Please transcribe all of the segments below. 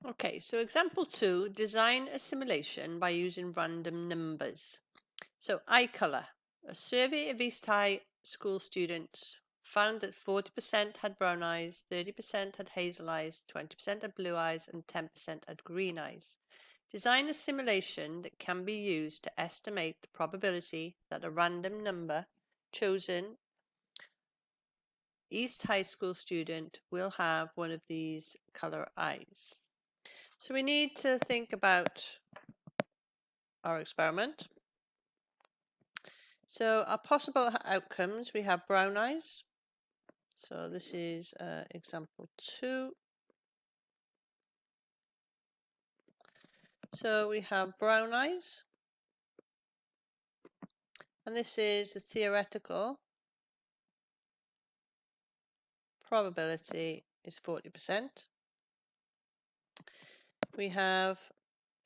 Okay, so example 2, design a simulation by using random numbers. So eye colour. A survey of East High school students found that 40% had brown eyes, 30% had hazel eyes, 20% had blue eyes, and 10% had green eyes. Design a simulation that can be used to estimate the probability that a random number chosen East High School student will have one of these colour eyes. So we need to think about our experiment. So our possible outcomes, we have brown eyes. So this is example 2. So we have brown eyes. And this is the theoretical probability is 40%. We have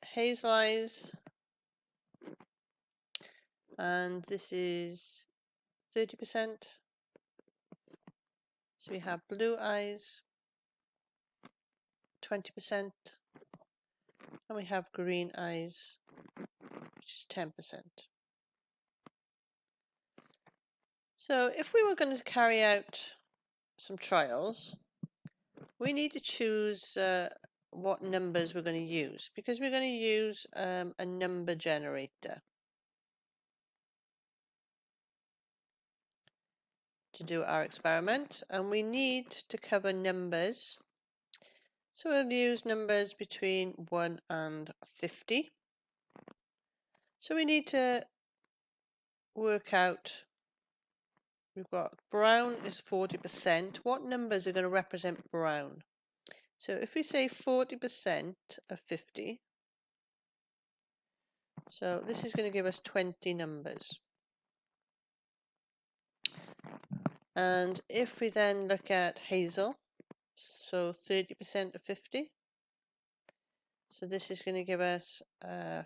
hazel eyes. And this is 30%. So we have blue eyes, 20%. And we have green eyes, which is 10%. So if we were going to carry out some trials, we need to choose what numbers we're going to use, because we're going to use a number generator to do our experiment, and we need to cover numbers. So we'll use numbers between 1 and 50. So we need to work out, we've got brown is 40%. What numbers are going to represent brown? So if we say 40% of 50, so this is going to give us 20 numbers. And if we then look at hazel, so 30% of 50, so this is going to give us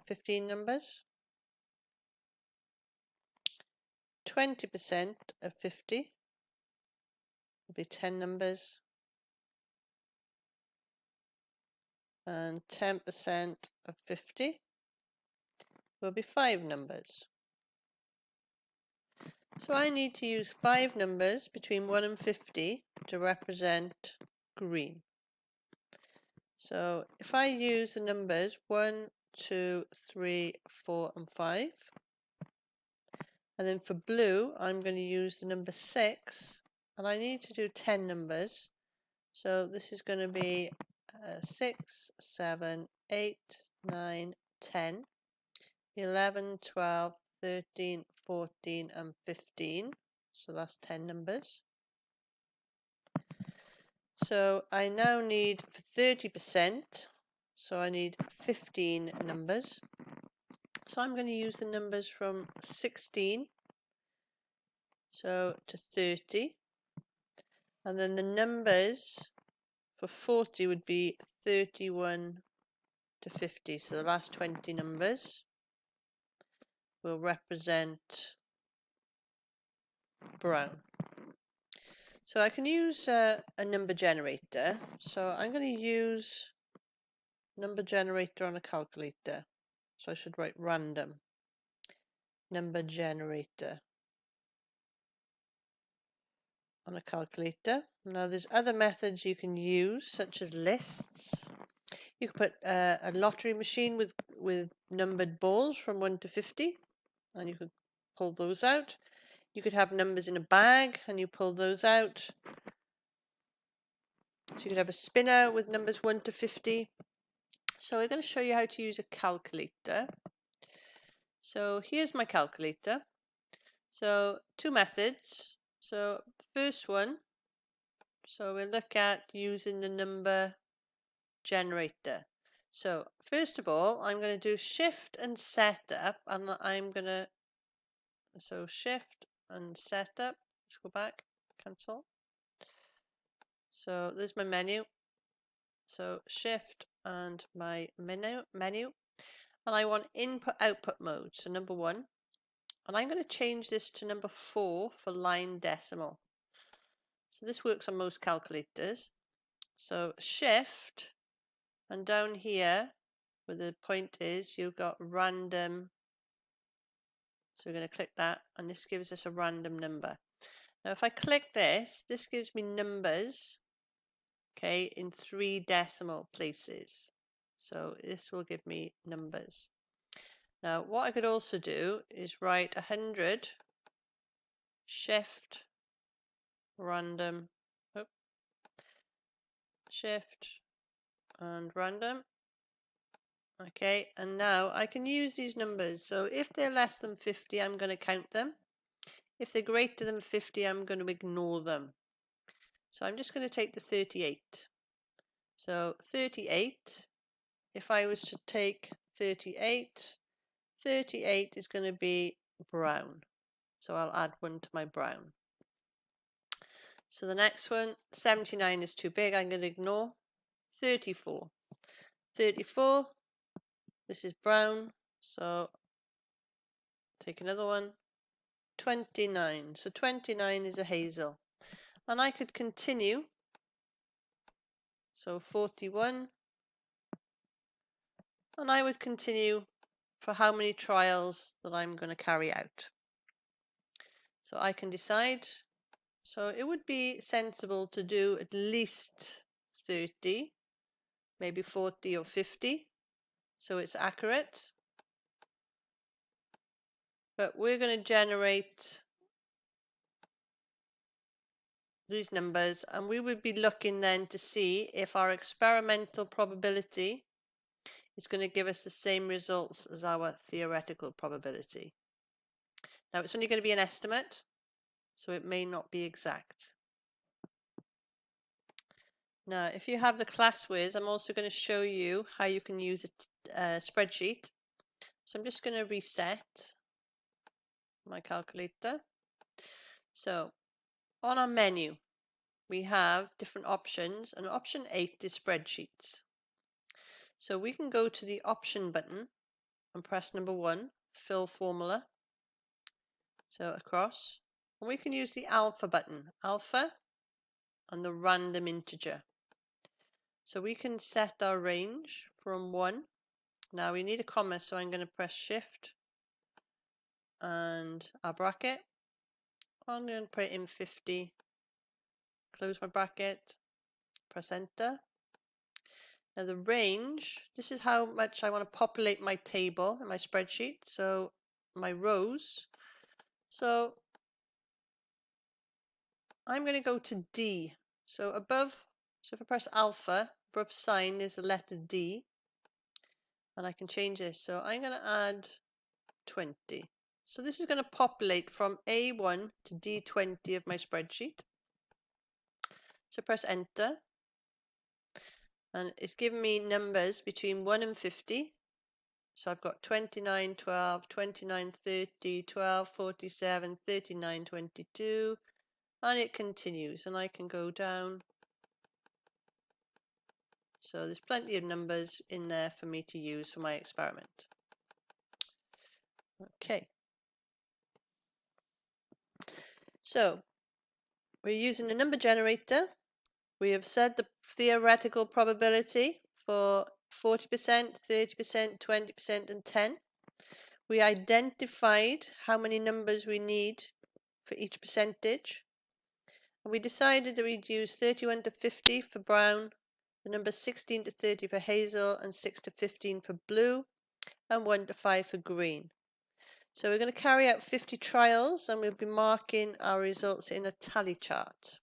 15 numbers. 20% of 50 will be 10 numbers. And 10% of 50 will be 5 numbers. So I need to use 5 numbers between 1 and 50 to represent green. So if I use the numbers 1, 2, 3, 4 and 5, and then for blue I'm going to use the number 6, and I need to do 10 numbers. So this is going to be 6, 7, 8, 9, 10, 11, 12, 13, 14 and 15. So that's 10 numbers. So I now need for 30%, so I need 15 numbers. So I'm going to use the numbers from 16 to 30. And then the numbers for 40 would be 31 to 50. So the last 20 numbers will represent brown. So I can use a number generator. So I'm going to use number generator on a calculator. So I should write random number generator on a calculator. Now there's other methods you can use, such as lists. You could put a lottery machine with numbered balls from 1 to 50, and you could pull those out. You could have numbers in a bag and you pull those out. So you could have a spinner with numbers 1 to 50. So we're going to show you how to use a calculator. So here's my calculator. So 2 methods. So first one, so we'll look at using the number generator. So first of all, I'm going to do shift and setup, and I'm going to, so shift and setup, let's go back, cancel. So there's my menu. So shift and my menu, and I want input output mode, so number 1, and I'm going to change this to number 4 for line decimal. So this works on most calculators. So shift And down here, where the point is, you've got random. So we're going to click that, and this gives us a random number. Now if I click this, this gives me numbers, okay, in 3 decimal places. So this will give me numbers. Now what I could also do is write 100 shift random, shift and random. Okay, and now I can use these numbers. So if they're less than 50, I'm going to count them. If they're greater than 50, I'm going to ignore them. So I'm just going to take the 38. So 38, if I was to take 38, 38 is going to be brown. So I'll add 1 to my brown. So the next one, 79 is too big, I'm going to ignore. 34. 34, this is brown, so take another one. 29, so 29 is a hazel. And I could continue. So 41. And I would continue for how many trials that I'm going to carry out. So I can decide. So it would be sensible to do at least 30, maybe 40 or 50, so it's accurate. But we're going to generate these numbers, and we would be looking then to see if our experimental probability is going to give us the same results as our theoretical probability. Now it's only going to be an estimate, so it may not be exact. Now if you have the class whiz, I'm also going to show you how you can use a spreadsheet. So I'm just going to reset my calculator. So on our menu we have different options, and option 8 is spreadsheets. So we can go to the option button and press number 1, fill formula, so across, and we can use the alpha button, alpha and the random integer. So we can set our range from 1. Now we need a comma, so I'm going to press shift and our bracket. I'm going to put it in 50, close my bracket, press enter. Now the range, this is how much I want to populate my table in my spreadsheet, so my rows. So I'm going to go to D. So above, so if I press alpha, above sign is the letter D, and I can change this. So I'm going to add 20. So this is going to populate from A1 to D20 of my spreadsheet. So press enter, and it's giving me numbers between 1 and 50. So I've got 29, 12, 29, 30, 12, 47, 39, 22, and it continues, and I can go down. So there's plenty of numbers in there for me to use for my experiment. Okay. So we're using a number generator. We have said the theoretical probability for 40%, 30%, 20%, and 10. We identified how many numbers we need for each percentage. And we decided that we'd use 31 to 50 for brown, the numbers 16 to 30 for hazel, and 6 to 15 for blue, and 1 to 5 for green. So we're going to carry out 50 trials, and we'll be marking our results in a tally chart.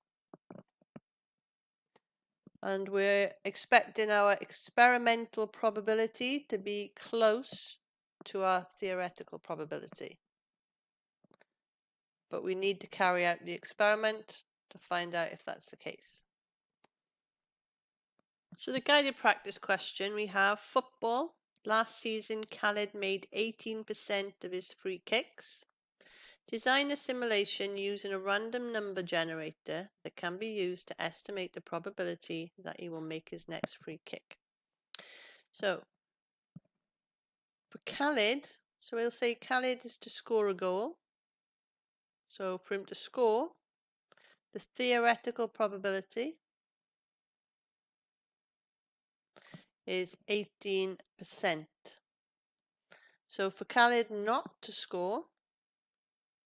And we're expecting our experimental probability to be close to our theoretical probability. But we need to carry out the experiment to find out if that's the case. So the guided practice question, we have football. Last season, Khaled made 18% of his free kicks. Design a simulation using a random number generator that can be used to estimate the probability that he will make his next free kick. So for Khaled, so we'll say Khaled is to score a goal. So for him to score, the theoretical probability is 18%. So for Khalid not to score,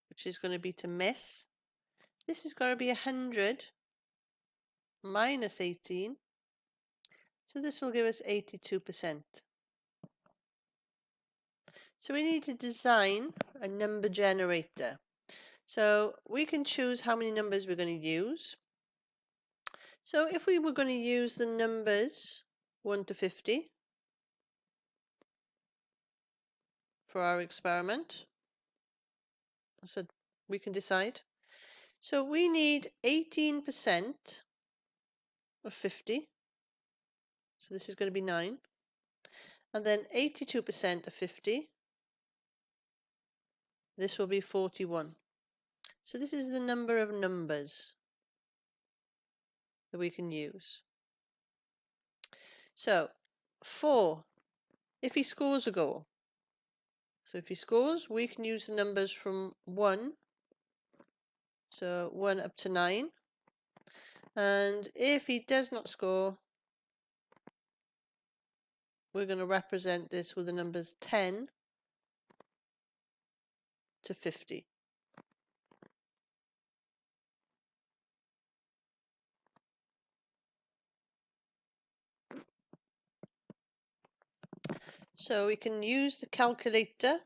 which is going to be to miss, this is going to be 100 minus 18. So this will give us 82%. So we need to design a number generator. So we can choose how many numbers we're going to use. So if we were going to use the numbers 1 to 50 for our experiment, so we can decide. So we need 18% of 50. So this is going to be 9. And then 82% of 50. This will be 41. So this is the number of numbers that we can use. So 4, if he scores a goal. So if he scores, we can use the numbers from 1. So 1 up to 9. And if he does not score, we're going to represent this with the numbers 10 to 50. So we can use the calculator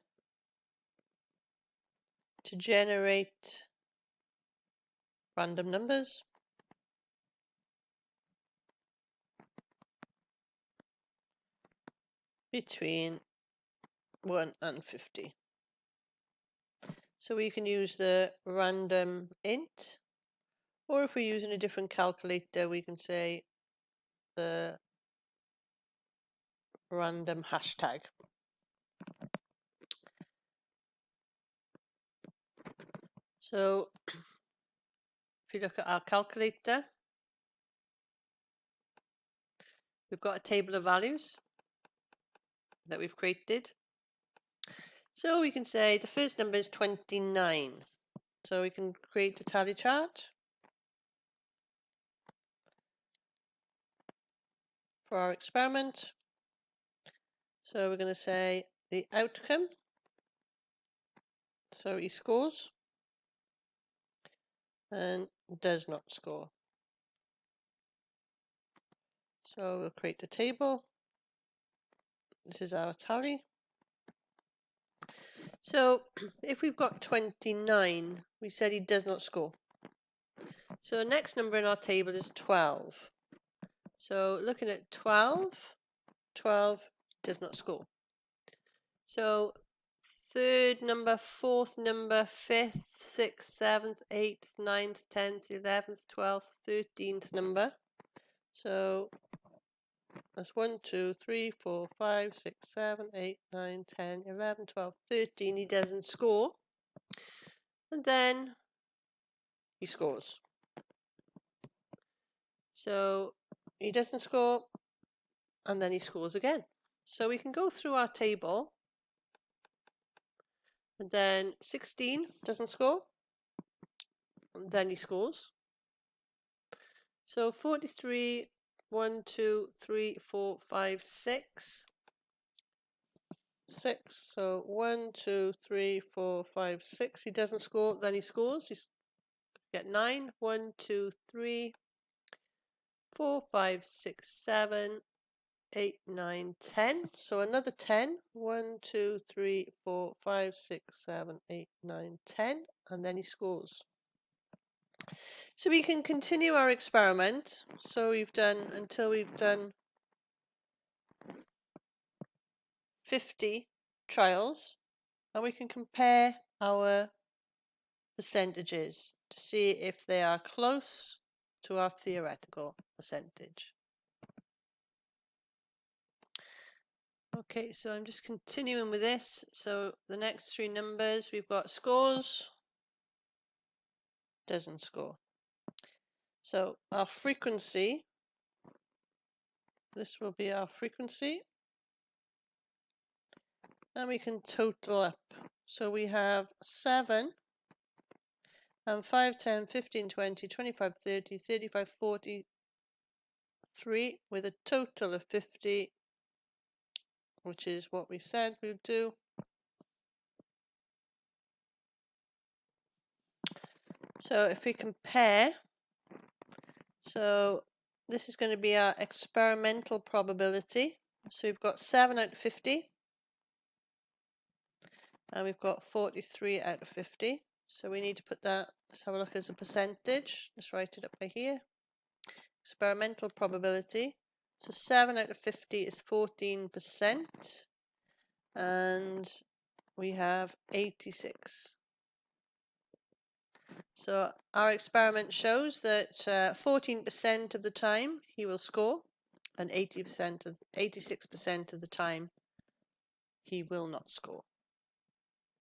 to generate random numbers. Between 1 and 50. So we can use the random int, or if we're using a different calculator, we can say the random hashtag. So if you look at our calculator, we've got a table of values that we've created. So we can say the first number is 29. So we can create a tally chart for our experiment. So we're going to say the outcome. So he scores and does not score. So we'll create the table. This is our tally. So if we've got 29, we said he does not score. So the next number in our table is 12. So looking at 12 does not score. So third number, fourth number, 5th, 6th, 7th, 8th, 9th, 10th, 11th, 12th, 13th number. So that's 1, 2, 3, 4, 5, 6, 7, 8, 9, 10, 11, 12, 13. He doesn't score. And then he scores. So he doesn't score, and then he scores again. So we can go through our table. And then 16 doesn't score, and then he scores. So 43, 1, 2, 3, 4, 5, 6. 6. So 1, 2, 3, 4, 5, 6. He doesn't score, then he scores. He's get 9. 1, 2, 3, 4, 5, 6, 7, 8, 9, 10. So another 10. 1, 2, 3, 4, 5, 6, 7, 8, 9, 10. And then he scores. So we can continue our experiment. So we've done until we've done 50 trials, and we can compare our percentages to see if they are close to our theoretical percentage. Okay, so I'm just continuing with this. So the next 3 numbers, we've got scores, doesn't score. So our frequency, this will be our frequency, and we can total up. So we have 7 and 5, 10, 15, 20, 25, 30, 35, 43 with a total of 50 which is what we said we would do. So if we compare, so this is going to be our experimental probability. So we've got 7 out of 50. And we've got 43 out of 50. So we need to put that, let's have a look as a percentage. Let's write it up by here. Experimental probability. So 7 out of 50 is 14%. And we have 86. So our experiment shows that 14% of the time he will score, and 86% of the time he will not score.